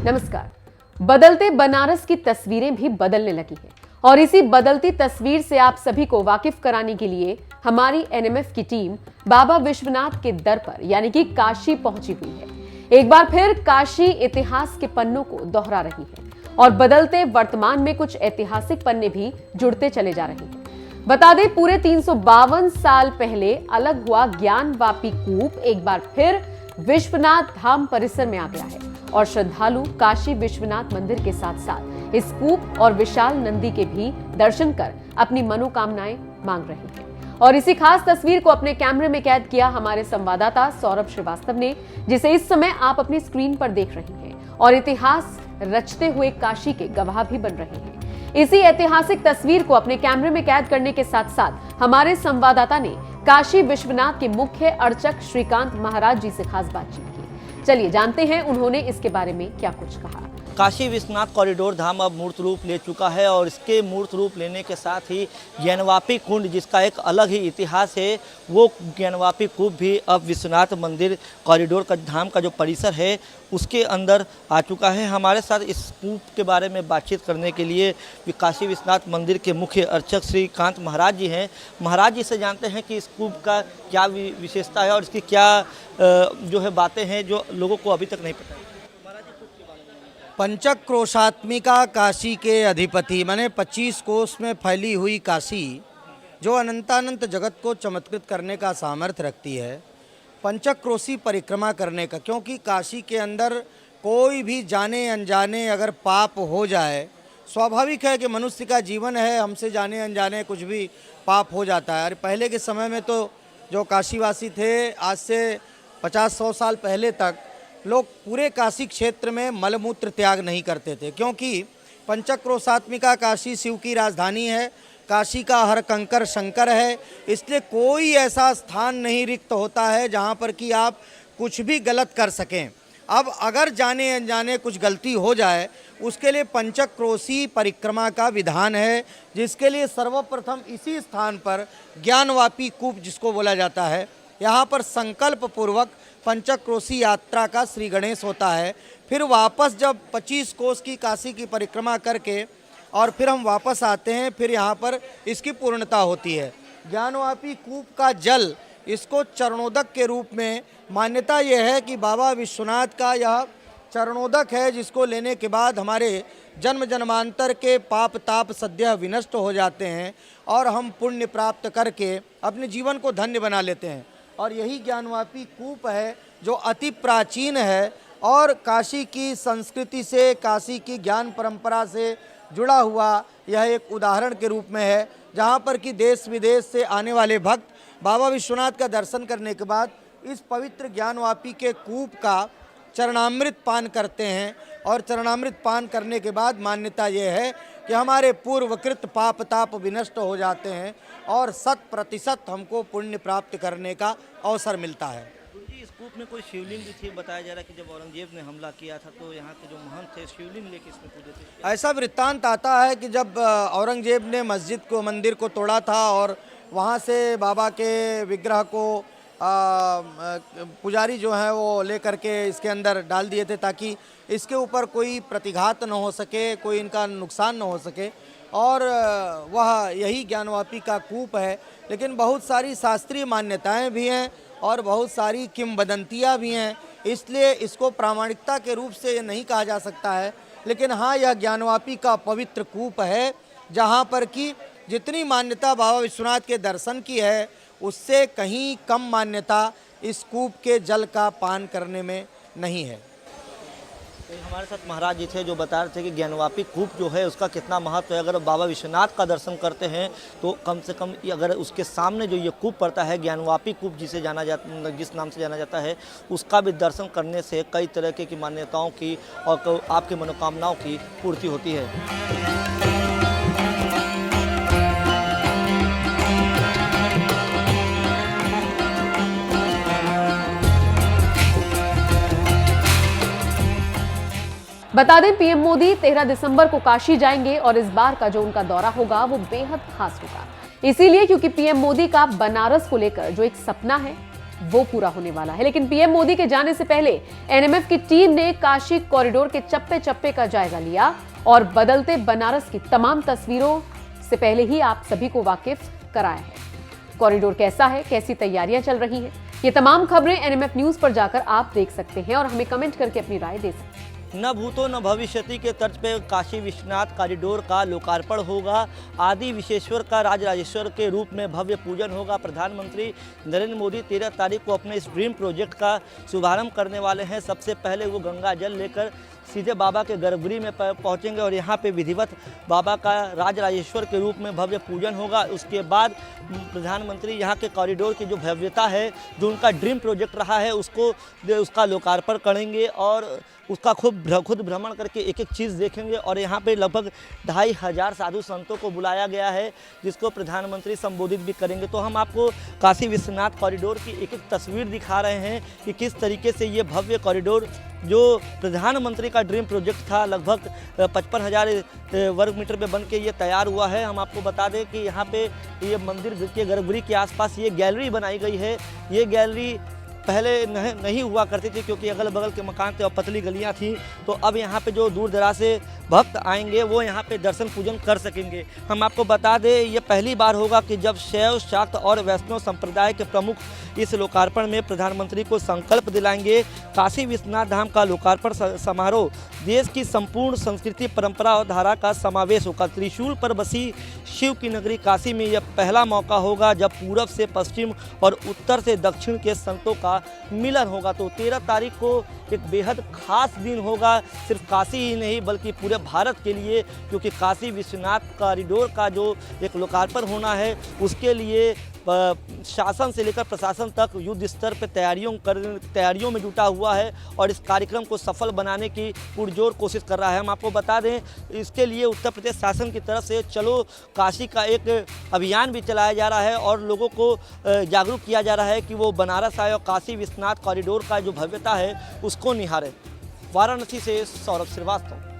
नमस्कार। बदलते बनारस की तस्वीरें भी बदलने लगी हैं और इसी बदलती तस्वीर से आप सभी को वाकिफ कराने के लिए हमारी एनएमएफ की टीम बाबा विश्वनाथ के दर पर यानी कि काशी पहुंची हुई है। एक बार फिर काशी इतिहास के पन्नों को दोहरा रही है और बदलते वर्तमान में कुछ ऐतिहासिक पन्ने भी जुड़ते चले जा रहे हैं। बता दें, पूरे 352 साल पहले अलग हुआ ज्ञानवापी कूप एक बार फिर विश्वनाथ धाम परिसर में आ गया है और श्रद्धालु काशी विश्वनाथ मंदिर के साथ साथ इस कूप और विशाल नंदी के भी दर्शन कर अपनी मनोकामनाएं मांग रहे हैं। और इसी खास तस्वीर को अपने कैमरे में कैद किया हमारे संवाददाता सौरभ श्रीवास्तव ने, जिसे इस समय आप अपनी स्क्रीन पर देख रहे हैं और इतिहास रचते हुए काशी के गवाह भी बन रहे हैं। इसी ऐतिहासिक तस्वीर को अपने कैमरे में कैद करने के साथ साथ हमारे संवाददाता ने काशी विश्वनाथ के मुख्य अर्चक श्रीकांत महाराज जी से खास बातचीत की। चलिए जानते हैं उन्होंने इसके बारे में क्या कुछ कहा। काशी विश्वनाथ कॉरिडोर धाम अब मूर्त रूप ले चुका है और इसके मूर्त रूप लेने के साथ ही ज्ञानवापी कुंड, जिसका एक अलग ही इतिहास है, वो ज्ञानवापी कूप भी अब विश्वनाथ मंदिर कॉरिडोर का धाम का जो परिसर है उसके अंदर आ चुका है। हमारे साथ इस कूप के बारे में बातचीत करने के लिए काशी विश्वनाथ मंदिर के मुख्य अर्चक श्रीकांत महाराज जी हैं। महाराज जी से जानते हैं कि इस कूप का क्या विशेषता है और इसकी क्या जो है बातें हैं जो लोगों को अभी तक नहीं पता है। पंचक्रोशात्मिका काशी के अधिपति माने 25 कोश में फैली हुई काशी जो अनंतानंत जगत को चमत्कृत करने का सामर्थ्य रखती है, पंचक्रोशी परिक्रमा करने का, क्योंकि काशी के अंदर कोई भी जाने अनजाने अगर पाप हो जाए, स्वाभाविक है कि मनुष्य का जीवन है, हमसे जाने अनजाने कुछ भी पाप हो जाता है। और पहले के समय में तो जो काशीवासी थे, आज से 50-100 साल पहले तक लोग पूरे काशी क्षेत्र में मलमूत्र त्याग नहीं करते थे, क्योंकि पंचक्रोशात्मिका काशी शिव की राजधानी है, काशी का हर कंकर शंकर है, इसलिए कोई ऐसा स्थान नहीं रिक्त होता है जहाँ पर कि आप कुछ भी गलत कर सकें। अब अगर जाने अनजाने कुछ गलती हो जाए, उसके लिए पंचक्रोशी परिक्रमा का विधान है, जिसके लिए सर्वप्रथम इसी स्थान पर ज्ञानवापी कूप जिसको बोला जाता है, यहाँ पर संकल्प पूर्वक पंचक्रोशी यात्रा का श्री गणेश होता है। फिर वापस जब 25 कोस की काशी की परिक्रमा करके और फिर हम वापस आते हैं, फिर यहाँ पर इसकी पूर्णता होती है। ज्ञानवापी कूप का जल, इसको चरणोदक के रूप में मान्यता यह है कि बाबा विश्वनाथ का यह चरणोदक है, जिसको लेने के बाद हमारे जन्म जन्मांतर के पाप ताप सद्यः विनष्ट हो जाते हैं और हम पुण्य प्राप्त करके अपने जीवन को धन्य बना लेते हैं। और यही ज्ञानवापी कूप है जो अति प्राचीन है और काशी की संस्कृति से, काशी की ज्ञान परंपरा से जुड़ा हुआ यह एक उदाहरण के रूप में है, जहाँ पर कि देश विदेश से आने वाले भक्त बाबा विश्वनाथ का दर्शन करने के बाद इस पवित्र ज्ञानवापी के कूप का चरणामृत पान करते हैं और चरणामृत पान करने के बाद मान्यता ये है कि हमारे पूर्वकृत पाप ताप विनष्ट हो जाते हैं और 100% हमको पुण्य प्राप्त करने का अवसर मिलता है। इस कूप में कोई शिवलिंग भी थी, बताया जा रहा है कि जब औरंगजेब ने हमला किया था तो यहाँ के जो महंत थे शिवलिंग लेके इसमें पूजे थे। ऐसा वृत्तांत आता है कि जब औरंगजेब ने मस्जिद को, मंदिर को तोड़ा था और वहाँ से बाबा के विग्रह को पुजारी जो है वो लेकर के इसके अंदर डाल दिए थे, ताकि इसके ऊपर कोई प्रतिघात न हो सके, कोई इनका नुकसान न हो सके। और वह यही ज्ञानवापी का कूप है। लेकिन बहुत सारी शास्त्रीय मान्यताएं भी हैं और बहुत सारी किंवदंतियां भी हैं, इसलिए इसको प्रामाणिकता के रूप से ये नहीं कहा जा सकता है। लेकिन हाँ, यह ज्ञानवापी का पवित्र कूप है, जहाँ पर कि जितनी मान्यता बाबा विश्वनाथ के दर्शन की है, उससे कहीं कम मान्यता इस कूप के जल का पान करने में नहीं है। तो हमारे साथ महाराज जी थे जो बता रहे थे कि ज्ञानवापी कूप जो है उसका कितना महत्व है। अगर बाबा विश्वनाथ का दर्शन करते हैं तो कम से कम अगर उसके सामने जो ये कूप पड़ता है, ज्ञानवापी कूप जिसे जाना जाता, जिस नाम से जाना जाता है, उसका भी दर्शन करने से कई तरह की मान्यताओं की और आपकी मनोकामनाओं की पूर्ति होती है। बता दें, पीएम मोदी 13 दिसंबर को काशी जाएंगे और इस बार का जो उनका दौरा होगा वो बेहद खास होगा। इसीलिए क्योंकि पीएम मोदी का बनारस को लेकर जो एक सपना है वो पूरा होने वाला है। लेकिन पीएम मोदी के जाने से पहले एनएमएफ की टीम ने काशी कॉरिडोर के चप्पे चप्पे का जायजा लिया और बदलते बनारस की तमाम तस्वीरों से पहले ही आप सभी को वाकिफ कराया है। कॉरिडोर कैसा है, कैसी तैयारियां चल रही हैं, ये तमाम खबरें एनएमएफ न्यूज पर जाकर आप देख सकते हैं और हमें कमेंट करके अपनी राय दे सकते हैं। न भूतो न भविष्यति के तर्ज पे काशी विश्वनाथ कॉरिडोर का लोकार्पण होगा। आदि विश्वेश्वर का राजराजेश्वर के रूप में भव्य पूजन होगा। प्रधानमंत्री नरेंद्र मोदी 13 तारीख को अपने इस ड्रीम प्रोजेक्ट का शुभारंभ करने वाले हैं। सबसे पहले वो गंगा जल लेकर सीधे बाबा के गर्भगृह में पहुंचेंगे और यहाँ पे विधिवत बाबा का राजराजेश्वर के रूप में भव्य पूजन होगा। उसके बाद प्रधानमंत्री यहाँ के कॉरिडोर की जो भव्यता है, जो उनका ड्रीम प्रोजेक्ट रहा है, उसका लोकार्पण करेंगे और उसका खुद भ्रमण करके एक एक चीज़ देखेंगे। और यहाँ पे लगभग 2500 साधु संतों को बुलाया गया है, जिसको प्रधानमंत्री संबोधित भी करेंगे। तो हम आपको काशी विश्वनाथ कॉरिडोर की एक एक तस्वीर दिखा रहे हैं कि किस तरीके से ये भव्य कॉरिडोर, जो प्रधानमंत्री का ड्रीम प्रोजेक्ट था, लगभग 55,000 वर्ग मीटर में बन के ये तैयार हुआ है। हम आपको बता दें कि यहाँ पे ये मंदिर के गर्भगृह के आसपास ये गैलरी बनाई गई है। ये गैलरी पहले नहीं हुआ करती थी, क्योंकि अगल बगल के मकान थे और पतली गलियां थी। तो अब यहाँ पे जो दूर दराज से भक्त आएंगे वो यहाँ पे दर्शन पूजन कर सकेंगे। हम आपको बता दें, ये पहली बार होगा कि जब शैव, शाक्त और वैष्णव संप्रदाय के प्रमुख इस लोकार्पण में प्रधानमंत्री को संकल्प दिलाएंगे। काशी विश्वनाथ धाम का लोकार्पण समारोह देश की संपूर्ण संस्कृति, परंपरा और धारा का समावेश होगा। त्रिशूल पर बसी शिव की नगरी काशी में यह पहला मौका होगा जब पूरब से पश्चिम और उत्तर से दक्षिण के संतों का मिलन होगा। तो 13 तारीख को एक बेहद खास दिन होगा, सिर्फ काशी ही नहीं बल्कि पूरे भारत के लिए, क्योंकि काशी विश्वनाथ कॉरिडोर का जो एक लोकार्पण होना है, उसके लिए शासन से लेकर प्रशासन तक युद्ध स्तर पर तैयारियों में जुटा हुआ है और इस कार्यक्रम को सफल बनाने की पुरजोर कोशिश कर रहा है। हम आपको बता दें, इसके लिए उत्तर प्रदेश शासन की तरफ से चलो काशी का एक अभियान भी चलाया जा रहा है और लोगों को जागरूक किया जा रहा है कि वो बनारस आए और काशी विश्वनाथ कॉरिडोर का जो भव्यता है उसको निहारें। वाराणसी से सौरभ श्रीवास्तव।